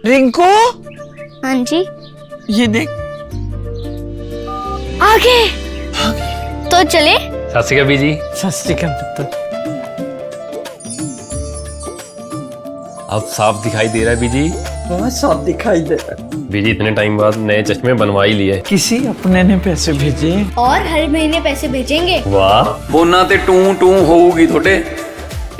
रिंकू, हाँ जी, ये देख। आगे तो चले। सत श्री अकाल बीजी। सत श्री अकाल पुत्र। अब साफ दिखाई दे रहा है बीजी। बहुत साफ दिखाई दे रहा है। बीजी इतने टाइम बाद नए चश्मे बनवा ही लिए। किसी अपने ने पैसे भेजे और हर महीने पैसे भेजेंगे। वाह। बोना ते टू टू होगी थोड़े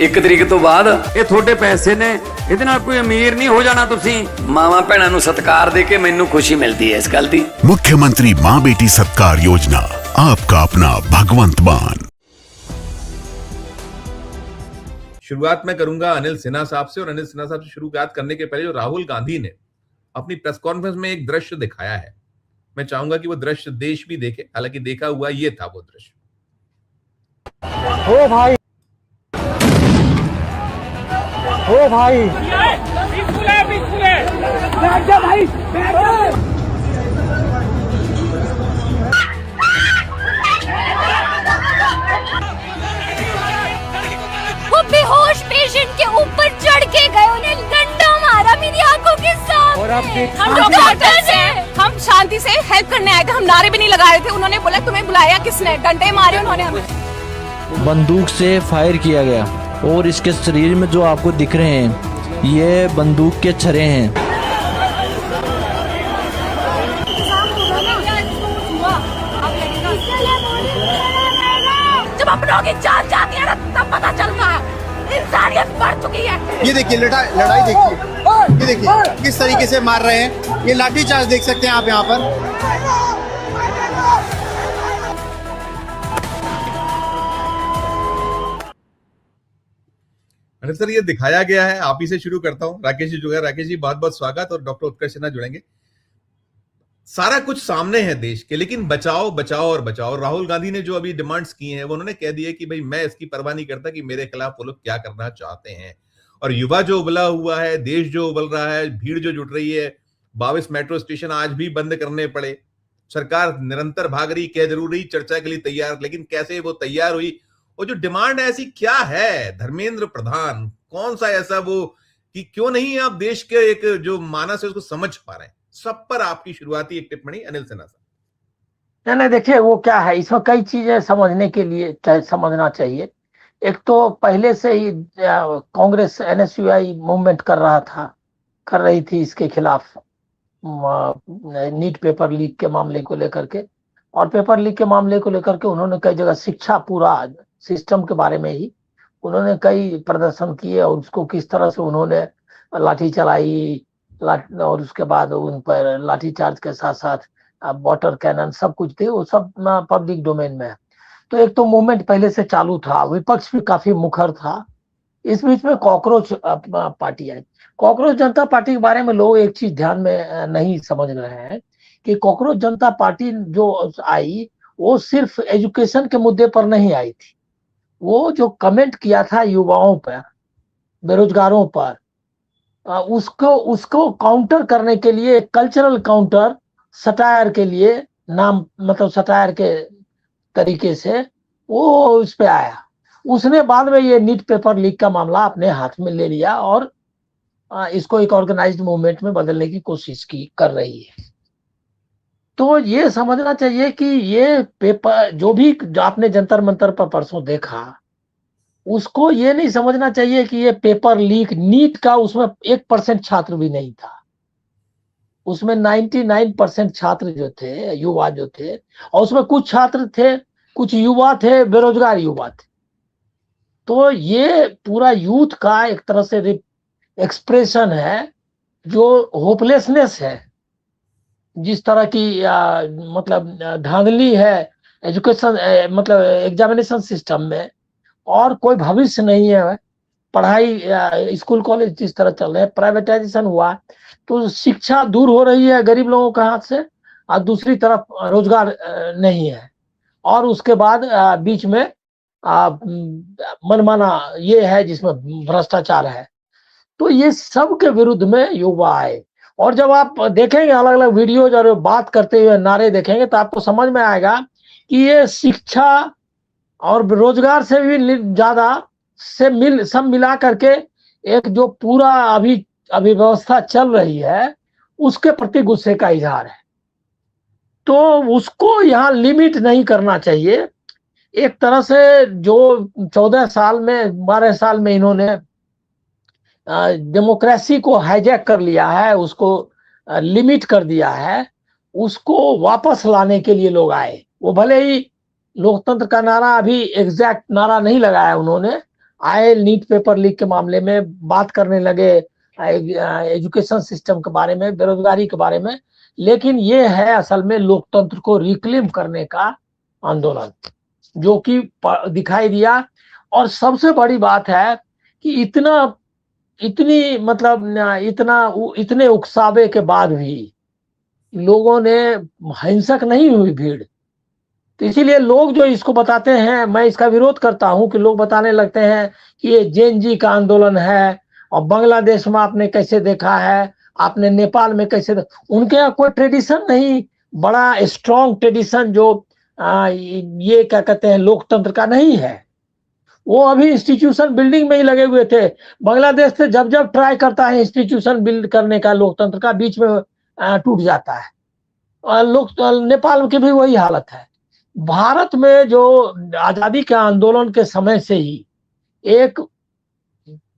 1 तरीक तो बाद। ये थोड़े पैसे ने ਇਹਦੇ ਨਾਲ ਕੋਈ ਅਮੀਰ ਨਹੀਂ ਹੋ ਜਾਣਾ ਤੁਸੀਂ। ਮਾਵਾਂ ਭੈਣਾਂ ਨੂੰ ਸਤਿਕਾਰ ਦੇ ਕੇ ਮੈਨੂੰ ਖੁਸ਼ੀ ਮਿਲਦੀ ਹੈ ਇਸ ਗੱਲ ਦੀ। मुख्यमंत्री माँ बेटी सत्कार योजना, आपका अपना भगवंत मान। शुरुआत मैं करूंगा अनिल सिन्हा साहब से, और अनिल सिन्हा साहब से शुरुआत करने के पहले जो राहुल गांधी ने अपनी प्रेस कॉन्फ्रेंस में एक दृश्य दिखाया है, मैं चाहूंगा कि वो दृश्य देश भी देखे। हालांकि देखा हुआ ये था वो दृश्य। ओ भाई, ओ भाई, भाई वो बेहोश पेशेंट के ऊपर चढ़ के गए, उन्हें डंडा मारा मेरी आंखों के सामने। और आप हम डॉक्टर्स हैं, हम शांति से हेल्प करने आए थे, हम नारे भी नहीं लगा रहे थे। उन्होंने बोला तुम्हें बुलाया किसने, डंडे मारे उन्होंने हमें। बंदूक से फायर किया गया और इसके शरीर में जो आपको दिख रहे हैं ये बंदूक के छर्रे हैं। जब अपनों की जान जाती है ना तब पता चलता है इंसानियत बढ़ चुकी है। ये देखिए लड़ाई देखिए, ये देखिए किस तरीके से मार रहे हैं। ये लाठी चार्ज देख सकते हैं आप यहाँ पर। अनिल सर, ये दिखाया गया है, आप ही से शुरू करता हूं। राकेश जी जो है, राकेश जी बहुत बहुत स्वागत, और डॉक्टर उत्कर्ष सिन्हा जुड़ेंगे। सारा कुछ सामने है देश के, लेकिन बचाओ बचाओ और बचाओ। राहुल गांधी ने जो अभी डिमांड्स की हैं वो उन्होंने कह दिया कि भाई मैं इसकी परवाह नहीं करता कि मेरे खिलाफ वो लोग क्या करना चाहते हैं। और युवा जो उबला हुआ है, देश जो उबल रहा है, भीड़ जो जुट रही है, 22 मेट्रो स्टेशन आज भी बंद करने पड़े। सरकार निरंतर भाग रही, कह जरूर रही चर्चा के लिए तैयार, लेकिन कैसे वो तैयार हुई? वो जो डिमांड है ऐसी क्या है? धर्मेंद्र प्रधान कौन सा ऐसा वो कि क्यों नहीं आप देश के एक जो मानस है उसको समझ पा रहे हैं? सब पर आपकी शुरुआती एक टिप्पणी अनिल सिन्हा साहब। नहीं देखिए वो क्या है, इसमें कई चीजें समझने के लिए समझना चाहिए। एक तो पहले से ही कांग्रेस एनएसयूआई मूवमेंट कर रही थी इसके खिलाफ, नीट पेपर लीक के मामले को लेकर के। और पेपर लीक के मामले को लेकर के उन्होंने कई जगह शिक्षा पूरा सिस्टम के बारे में ही उन्होंने कई प्रदर्शन किए, और उसको किस तरह से उन्होंने लाठी चलाई, और उसके बाद उन पर लाठी चार्ज के साथ साथ वाटर कैनन सब कुछ थे, वो सब पब्लिक डोमेन में है। तो एक तो मूवमेंट पहले से चालू था, विपक्ष भी काफी मुखर था। इस बीच में कॉकरोच पार्टी आई। कॉकरोच जनता पार्टी के बारे में लोग एक चीज ध्यान में नहीं समझ रहे हैं कि कॉकरोच जनता पार्टी जो आई वो सिर्फ एजुकेशन के मुद्दे पर नहीं आई थी। वो जो कमेंट किया था युवाओं पर, बेरोजगारों पर, उसको काउंटर करने के लिए, कल्चरल काउंटर सटायर के लिए, नाम मतलब सटायर के तरीके से वो उस पे आया। उसने बाद में ये नीट पेपर लीक का मामला अपने हाथ में ले लिया और इसको एक ऑर्गेनाइज्ड मूवमेंट में बदलने की कोशिश कर रही है। तो ये समझना चाहिए कि ये पेपर जो आपने जंतर मंतर पर परसों देखा, उसको ये नहीं समझना चाहिए कि ये पेपर लीक नीट का, उसमें 1% छात्र भी नहीं था। उसमें 99% छात्र जो थे, युवा जो थे, और उसमें कुछ छात्र थे, कुछ युवा थे, बेरोजगार युवा थे। तो ये पूरा यूथ का एक तरह से एक्सप्रेशन है, जो होपलेसनेस है, जिस तरह की मतलब धांधली है एजुकेशन मतलब एग्जामिनेशन सिस्टम में, और कोई भविष्य नहीं है। पढ़ाई स्कूल कॉलेज जिस तरह चल रहे हैं, प्राइवेटाइजेशन हुआ, तो शिक्षा दूर हो रही है गरीब लोगों के हाथ से, और दूसरी तरफ रोजगार नहीं है। और उसके बाद बीच में मनमाना ये है जिसमें भ्रष्टाचार है। तो ये सब के विरुद्ध में युवा आए। और जब आप देखेंगे अलग अलग वीडियोज और बात करते हुए नारे देखेंगे तो आपको समझ में आएगा कि ये शिक्षा और रोजगार से भी ज्यादा से सब मिला करके एक जो पूरा अभी अभी व्यवस्था चल रही है उसके प्रति गुस्से का इजहार है। तो उसको यहाँ लिमिट नहीं करना चाहिए। एक तरह से जो 14 साल में 12 साल में इन्होंने डेमोक्रेसी को हाईजैक कर लिया है, उसको लिमिट कर दिया है, उसको वापस लाने के लिए लोग आए। वो भले ही लोकतंत्र का नारा अभी एग्जैक्ट नारा नहीं लगाया उन्होंने, आए नीट पेपर लीक के मामले में बात करने लगे, एजुकेशन सिस्टम के बारे में, बेरोजगारी के बारे में, लेकिन ये है असल में लोकतंत्र को रिक्लेम करने का आंदोलन जो कि दिखाई दिया। और सबसे बड़ी बात है कि इतने उकसावे के बाद भी लोगों ने, हिंसक नहीं हुई भीड़। तो इसीलिए लोग जो इसको बताते हैं, मैं इसका विरोध करता हूं कि लोग बताने लगते हैं कि ये जेन जी का आंदोलन है, और बांग्लादेश में आपने कैसे देखा है, आपने नेपाल में कैसे उनके यहाँ कोई ट्रेडिशन नहीं, बड़ा स्ट्रॉन्ग ट्रेडिशन जो ये क्या कहते हैं लोकतंत्र का नहीं है। वो अभी इंस्टीट्यूशन बिल्डिंग में ही लगे हुए थे। बांग्लादेश से जब जब ट्राई करता है इंस्टीट्यूशन बिल्ड करने का लोकतंत्र का, बीच में टूट जाता है। और नेपाल की भी वही हालत है। भारत में जो आजादी के आंदोलन के समय से ही एक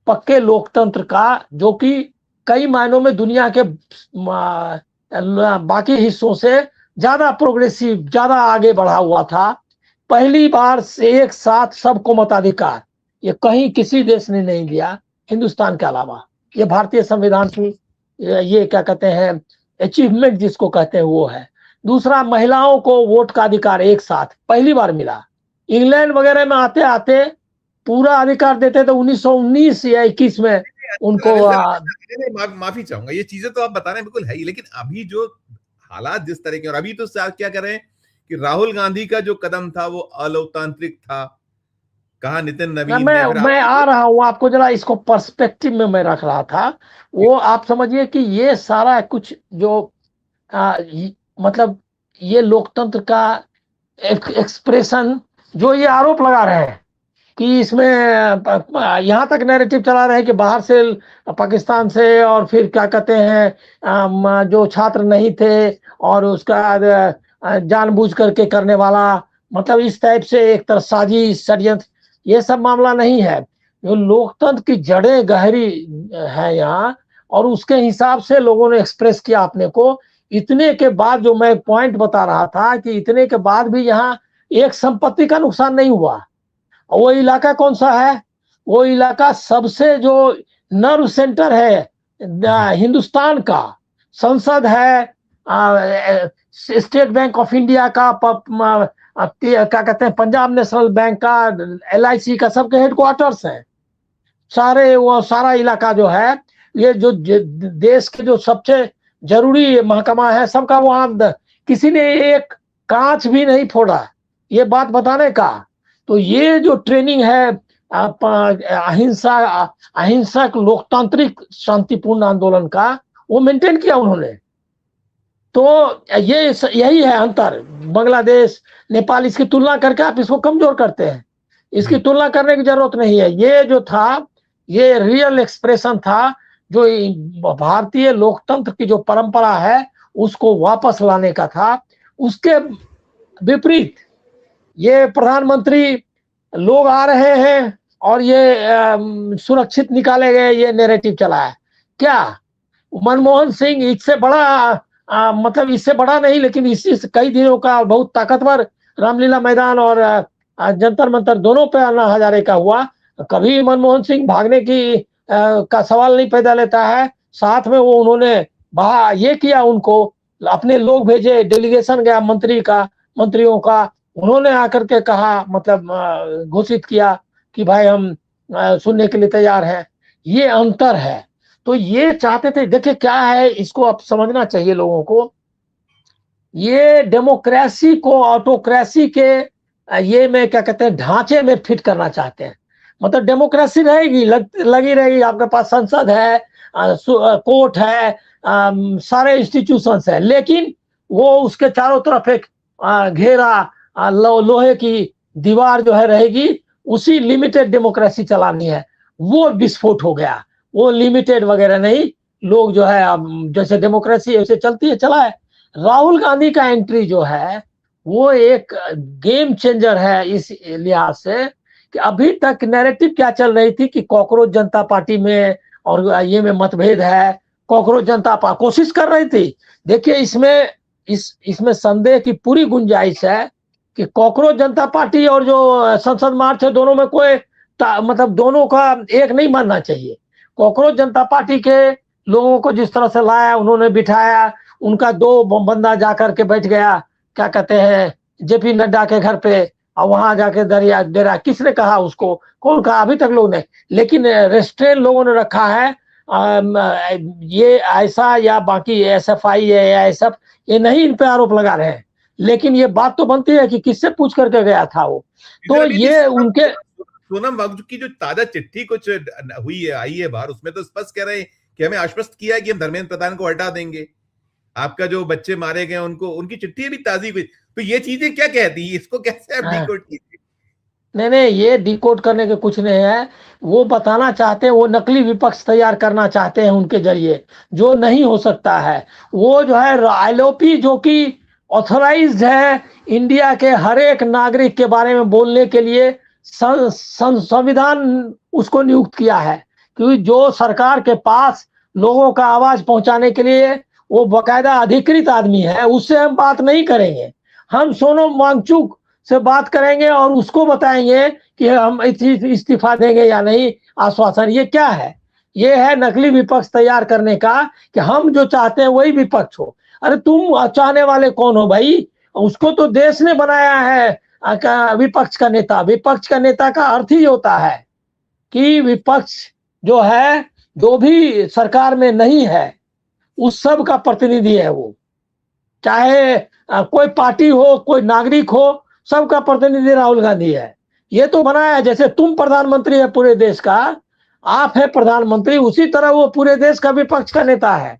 पक्के लोकतंत्र का, जो कि कई मायनों में दुनिया के बाकी हिस्सों से ज्यादा प्रोग्रेसिव, ज्यादा आगे बढ़ा हुआ था। पहली बार से एक साथ सबको मताधिकार ये कहीं किसी देश ने नहीं दिया हिंदुस्तान के अलावा। ये भारतीय संविधान की ये क्या कहते हैं अचीवमेंट जिसको कहते हैं वो है। दूसरा, महिलाओं को वोट का अधिकार एक साथ पहली बार मिला। इंग्लैंड वगैरह में आते आते पूरा अधिकार देते थे 1919 या 21 में उनको। माफी चाहूंगा, ये चीजें तो आप बता रहे हैं बिल्कुल है ही, लेकिन अभी जो हालात जिस तरह के, और अभी तो क्या कर रहे हैं कि राहुल गांधी का जो कदम था वो अलोकतांत्रिक था, कहा नितिन नवीन। मैं आ रहा हूं, आपको जरा इसको पर्सपेक्टिव में मैं रख रहा था। वो आप समझिए कि ये सारा कुछ जो मतलब ये लोकतंत्र का एक्सप्रेशन जो ये आरोप लगा रहे हैं कि इसमें यहाँ तक नैरेटिव चला रहे हैं कि बाहर से, पाकिस्तान से, और फिर क्या कहते हैं जो छात्र नहीं थे और उसका जानबूझ करके करने वाला, मतलब इस टाइप से एक तरह साजिश, षड्यंत्र, ये सब मामला नहीं है। जो लोकतंत्र की जड़ें गहरी है यहाँ, और उसके हिसाब से लोगों ने एक्सप्रेस किया अपने को। इतने के बाद जो मैं पॉइंट बता रहा था कि इतने के बाद भी यहाँ एक संपत्ति का नुकसान नहीं हुआ। वो इलाका कौन सा है? वो इलाका सबसे जो नर्व सेंटर है हिंदुस्तान का, संसद है, स्टेट बैंक ऑफ इंडिया का, क्या कहते हैं पंजाब नेशनल बैंक का, LIC का, सबके हेडक्वार्टर्स हैं सारे। वो सारा इलाका जो है, ये जो देश के जो सबसे जरूरी महकमा है सबका वहां, किसी ने एक कांच भी नहीं फोड़ा, ये बात बताने का। तो ये जो ट्रेनिंग है अहिंसक लोकतांत्रिक शांतिपूर्ण आंदोलन का, वो मेंटेन किया उन्होंने। तो ये यही है अंतर। बांग्लादेश, नेपाल, इसकी तुलना करके आप इसको कमजोर करते हैं, इसकी तुलना करने की जरूरत नहीं है। ये जो था ये रियल एक्सप्रेशन था, जो भारतीय लोकतंत्र की जो परंपरा है उसको वापस लाने का था। उसके विपरीत ये प्रधानमंत्री लोग आ रहे हैं और ये सुरक्षित निकाले गए, ये नैरेटिव चला है। क्या मनमोहन सिंह इससे बड़ा मतलब इससे बड़ा नहीं, लेकिन इसी कई दिनों का बहुत ताकतवर रामलीला मैदान और जंतर मंतर दोनों पे अन्ना हजारे का हुआ। कभी मनमोहन सिंह भागने की का सवाल नहीं पैदा लेता है। साथ में वो उन्होंने ये किया, उनको अपने लोग भेजे, डेलीगेशन गया मंत्रियों का, उन्होंने आकर के कहा, मतलब घोषित किया कि भाई हम सुनने के लिए तैयार हैं। ये अंतर है। तो ये चाहते थे, देखिए क्या है, इसको आप समझना चाहिए लोगों को। ये डेमोक्रेसी को ऑटोक्रेसी के ये में क्या कहते हैं ढांचे में फिट करना चाहते हैं। मतलब डेमोक्रेसी रहेगी, लगी रहेगी, आपके पास संसद है, कोर्ट है, सारे इंस्टीट्यूशंस है, लेकिन वो उसके चारों तरफ एक घेरा लोहे की दीवार जो है रहेगी, उसी लिमिटेड डेमोक्रेसी चलानी है। वो विस्फोट हो गया, वो लिमिटेड वगैरह नहीं, लोग जो है अब जैसे डेमोक्रेसी ऐसे चलती है, चला है। राहुल गांधी का एंट्री जो है वो एक गेम चेंजर है इस लिहाज से कि अभी तक नैरेटिव क्या चल रही थी कि कॉकरोच जनता पार्टी में और ये में मतभेद है, कॉकरोच जनता पार्टी कोशिश कर रही थी। देखिए इसमें संदेह की पूरी गुंजाइश है कि कॉकरोच जनता पार्टी और जो संसद मार्च है दोनों में कोई मतलब दोनों का एक नहीं मानना चाहिए। कॉकरोच जनता पार्टी के लोगों को जिस तरह से लाया, उन्होंने बिठाया, उनका 2 बंदा जाकर के बैठ गया, क्या कहते हैं, जेपी नड्डा के घर पे, और वहां जाके डेरा किसने कहा उसको, कौन कहा, अभी तक लोग ने, लेकिन रेस्ट्रेन लोगों ने रखा है। ये ऐसा या बाकी एसएफआई या एसएफ ये नहीं इन पे आरोप लगा रहे हैं, लेकिन ये बात तो बनती है कि किससे पूछ करके गया था वो। तो ये उनके सोनम वांगचुक की जो ताजा चिट्ठी कुछ हुई है, आई है बाहर, उसमें तो स्पष्ट कह रहे हैं कि हमें आश्वस्त किया है कि हम धर्मेंद्र प्रधान को हटा देंगे, आपका जो बच्चे मारे गए उनको, उनकी चिट्ठी भी ताजी हुई। तो ये चीजें क्या कहती है, इसको कैसे आप डिकोड कीजिए? नहीं, ये डिकोड करने के कुछ नहीं है। वो बताना चाहते हैं, वो नकली विपक्ष तैयार करना चाहते हैं उनके जरिए, जो नहीं हो सकता है। वो जो है आईएलओपी जो कि ऑथराइज्ड है इंडिया के हर एक नागरिक के बारे में बोलने के लिए, संविधान उसको नियुक्त किया है, क्योंकि जो सरकार के पास लोगों का आवाज पहुंचाने के लिए वो बाकायदा अधिकृत आदमी है, उससे हम बात नहीं करेंगे। हम सोनम वांगचुक से बात करेंगे और उसको बताएंगे कि हम इस्तीफा देंगे या नहीं, आश्वासन। ये क्या है? ये है नकली विपक्ष तैयार करने का कि हम जो चाहते हैं वही विपक्ष हो। अरे तुम चाहने वाले कौन हो भाई? उसको तो देश ने बनाया है विपक्ष का नेता। विपक्ष का नेता का अर्थ ही होता है कि विपक्ष जो है, जो भी सरकार में नहीं है, उस सब का प्रतिनिधि है वो, चाहे कोई पार्टी हो, कोई नागरिक हो, सबका प्रतिनिधि राहुल गांधी है। ये तो बनाया है, जैसे तुम प्रधानमंत्री है पूरे देश का, आप है प्रधानमंत्री, उसी तरह वो पूरे देश का विपक्ष का नेता है।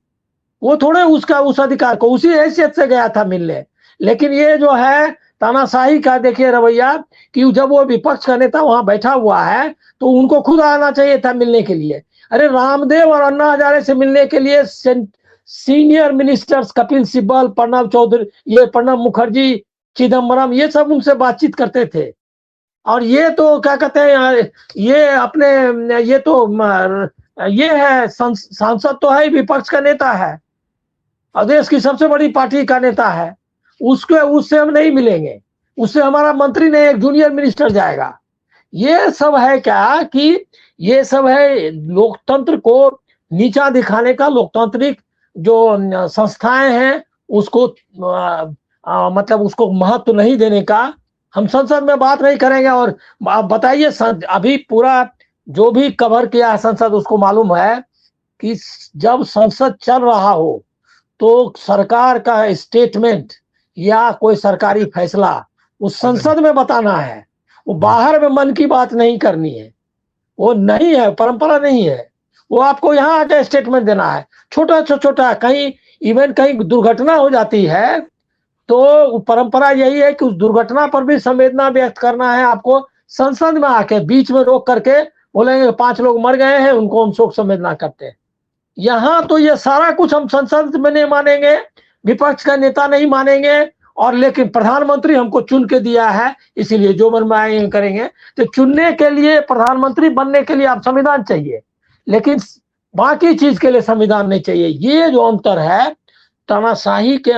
वो थोड़े उसका उस अधिकार को उसी हैसियत से गया था मिलने। लेकिन ये जो है तानाशाही का देखिए रवैया कि जब वो विपक्ष का नेता वहां बैठा हुआ है तो उनको खुद आना चाहिए था मिलने के लिए। अरे रामदेव और अन्ना हजारे से मिलने के लिए सीनियर मिनिस्टर्स कपिल सिब्बल, प्रणब चौधरी, ये प्रणब मुखर्जी, चिदम्बरम, ये सब उनसे बातचीत करते थे। और ये तो क्या कहते हैं, ये अपने ये तो ये है सांसद तो है, विपक्ष का नेता है और देश की सबसे बड़ी पार्टी का नेता है। उससे हम नहीं मिलेंगे, उससे हमारा मंत्री नहीं, एक जूनियर मिनिस्टर जाएगा। ये सब है क्या कि ये सब है लोकतंत्र को नीचा दिखाने का, लोकतांत्रिक जो संस्थाएं हैं उसको मतलब उसको महत्व नहीं देने का। हम संसद में बात नहीं करेंगे। और आप बताइए, अभी पूरा जो भी कवर किया है संसद, उसको मालूम है कि जब संसद चल रहा हो तो सरकार का स्टेटमेंट या कोई सरकारी फैसला उस संसद में बताना है, वो बाहर में मन की बात नहीं करनी है। वो नहीं है, परंपरा नहीं है। वो आपको यहाँ आके स्टेटमेंट देना है, छोटा कहीं इवन कहीं दुर्घटना हो जाती है तो परंपरा यही है कि उस दुर्घटना पर भी संवेदना व्यक्त करना है आपको। संसद में आके बीच में रोक करके बोलेंगे 5 लोग मर गए हैं, उनको हम शोक संवेदना करते हैं। यहाँ तो ये सारा कुछ हम संसद में नहीं मानेंगे, विपक्ष का नेता नहीं मानेंगे, और लेकिन प्रधानमंत्री हमको चुन के दिया है इसीलिए जो मनमानी करेंगे। तो चुनने के लिए, प्रधानमंत्री बनने के लिए आप संविधान चाहिए, लेकिन बाकी चीज के लिए संविधान नहीं चाहिए। ये जो अंतर है, तानाशाही के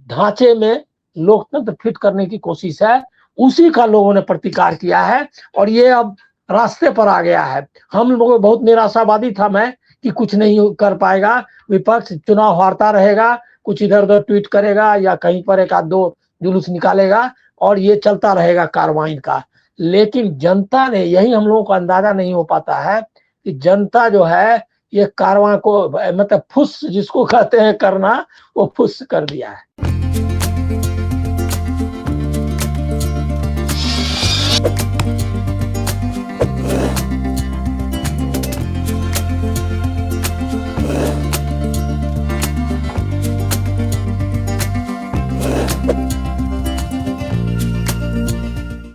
ढांचे में लोकतंत्र फिट करने की कोशिश है, उसी का लोगों ने प्रतिकार किया है और ये अब रास्ते पर आ गया है। हम लोग बहुत निराशावादी था मैं कि कुछ नहीं कर पाएगा विपक्ष, चुनाव हारता रहेगा, कुछ इधर उधर ट्वीट करेगा या कहीं पर 1-2 जुलूस निकालेगा और ये चलता रहेगा कार्रवाई का। लेकिन जनता ने, यही हम लोगों को अंदाजा नहीं हो पाता है कि जनता जो है ये कार्रवाई को मतलब फुस जिसको कहते हैं करना, वो फुस कर दिया है।